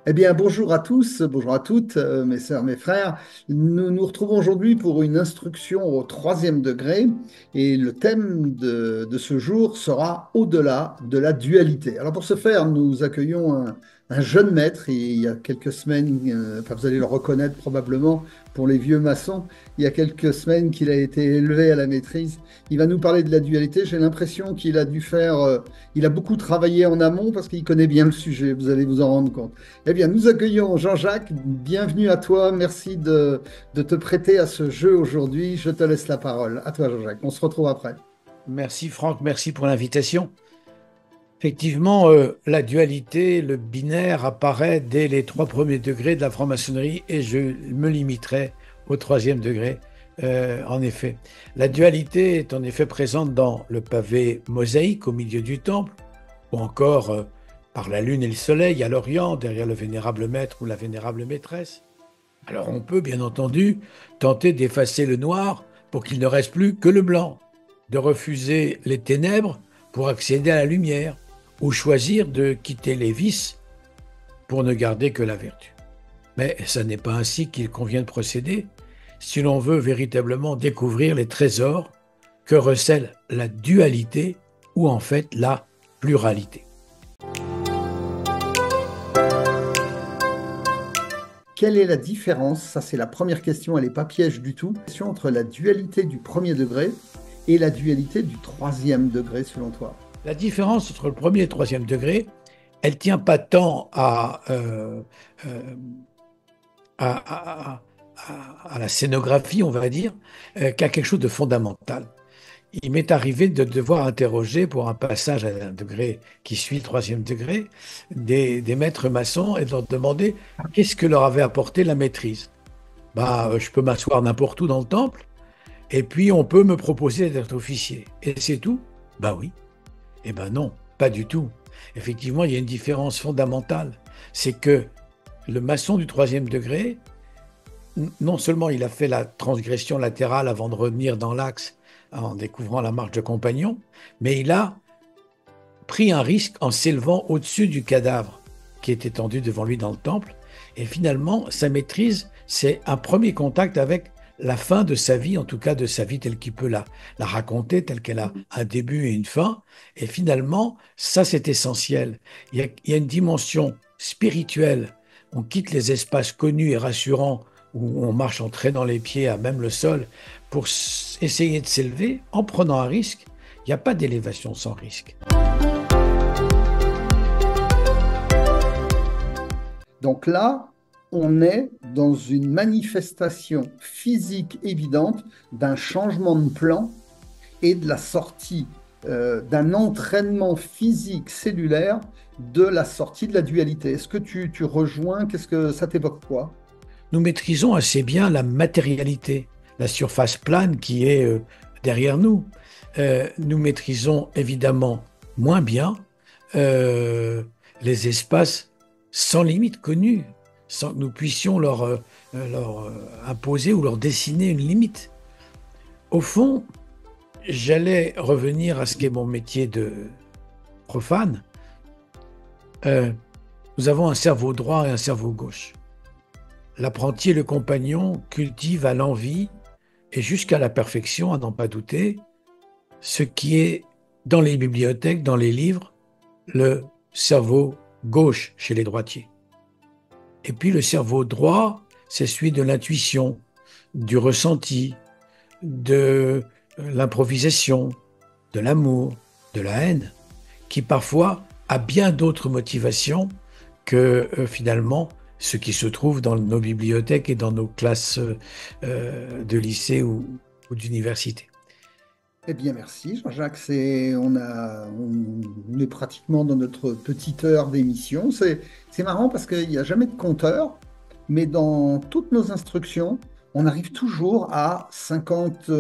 Eh bien, bonjour à tous, bonjour à toutes, mes sœurs, mes frères. Nous nous retrouvons aujourd'hui pour une instruction au troisième degré et le thème de ce jour sera au-delà de la dualité. Alors pour ce faire, nous accueillons un jeune maître il y a quelques semaines, enfin vous allez le reconnaître probablement pour les vieux maçons, il y a quelques semaines qu'il a été élevé à la maîtrise. Il va nous parler de la dualité. J'ai l'impression qu'il a dû faire, il a beaucoup travaillé en amont parce qu'il connaît bien le sujet, vous allez vous en rendre compte. Eh bien, nous accueillons Jean-Jacques. Bienvenue à toi. Merci de te prêter à ce jeu aujourd'hui. Je te laisse la parole. À toi, Jean-Jacques. On se retrouve après. Merci Franck, merci pour l'invitation. Effectivement, la dualité, le binaire apparaît dès les trois premiers degrés de la franc-maçonnerie et je me limiterai au troisième degré. En effet, la dualité est en effet présente dans le pavé mosaïque au milieu du temple, ou encore par la lune et le soleil à l'Orient, derrière le vénérable maître ou la vénérable maîtresse. Alors on peut bien entendu tenter d'effacer le noir pour qu'il ne reste plus que le blanc, de refuser les ténèbres pour accéder à la lumière, ou choisir de quitter les vices pour ne garder que la vertu. Mais ce n'est pas ainsi qu'il convient de procéder si l'on veut véritablement découvrir les trésors que recèle la dualité ou en fait la pluralité. Quelle est la différence? Ça, c'est la première question. Elle n'est pas piège du tout. Question entre la dualité du premier degré et la dualité du troisième degré, selon toi. La différence entre le premier et le troisième degré, elle ne tient pas tant à, à la scénographie, on va dire, qu'à quelque chose de fondamental. Il m'est arrivé de devoir interroger pour un passage à un degré qui suit le troisième degré des maîtres maçons et de leur demander qu'est-ce que leur avait apporté la maîtrise. Bah, je peux m'asseoir n'importe où dans le temple et puis on peut me proposer d'être officier. Et c'est tout? Bah oui. Eh ben non, pas du tout. Effectivement, il y a une différence fondamentale. C'est que le maçon du troisième degré, non seulement il a fait la transgression latérale avant de revenir dans l'axe en découvrant la marche de compagnon, mais il a pris un risque en s'élevant au-dessus du cadavre qui est étendu devant lui dans le temple. Et finalement, sa maîtrise, c'est un premier contact avec la fin de sa vie, en tout cas de sa vie telle qu'il peut la raconter, telle qu'elle a un début et une fin. Et finalement, ça, c'est essentiel. Il y a une dimension spirituelle. On quitte les espaces connus et rassurants où on marche en traînant les pieds à même le sol pour essayer de s'élever en prenant un risque. Il n'y a pas d'élévation sans risque. Donc là, on est dans une manifestation physique évidente d'un changement de plan et de la sortie d'un entraînement physique cellulaire de la sortie de la dualité. Est-ce que tu rejoins? Qu'est-ce que ça t'évoque quoi? Nous maîtrisons assez bien la matérialité, la surface plane qui est derrière nous. Nous maîtrisons évidemment moins bien les espaces sans limite connus, sans que nous puissions leur imposer ou leur dessiner une limite. Au fond, j'allais revenir à ce qu'est mon métier de profane. Nous avons un cerveau droit et un cerveau gauche. L'apprenti et le compagnon cultivent à l'envi et jusqu'à la perfection, à n'en pas douter, ce qui est dans les bibliothèques, dans les livres, le cerveau gauche chez les droitiers. Et puis le cerveau droit, c'est celui de l'intuition, du ressenti, de l'improvisation, de l'amour, de la haine, qui parfois a bien d'autres motivations que finalement ce qui se trouve dans nos bibliothèques et dans nos classes de lycée ou d'université. Eh bien, merci Jean-Jacques. On est pratiquement dans notre petite heure d'émission. C'est marrant parce qu'il n'y a jamais de compteur, mais dans toutes nos instructions, on arrive toujours à 50,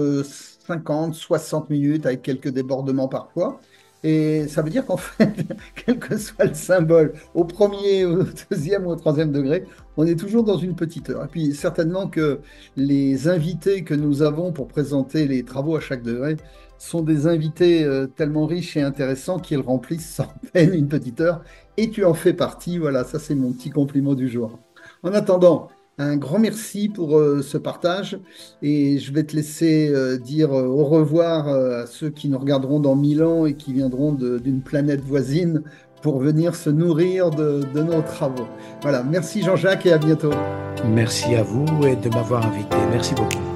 60 minutes avec quelques débordements parfois. Et ça veut dire qu'en fait, quel que soit le symbole, au premier, au deuxième ou au troisième degré, on est toujours dans une petite heure. Et puis certainement que les invités que nous avons pour présenter les travaux à chaque degré sont des invités tellement riches et intéressants qu'ils remplissent sans peine une petite heure. Et tu en fais partie. Voilà, ça c'est mon petit compliment du jour. En attendant, un grand merci pour ce partage. Et je vais te laisser dire au revoir à ceux qui nous regarderont dans 1000 ans et qui viendront d'une planète voisine pour venir se nourrir de nos travaux. Voilà, merci Jean-Jacques et à bientôt. Merci à vous et de m'avoir invité. Merci beaucoup.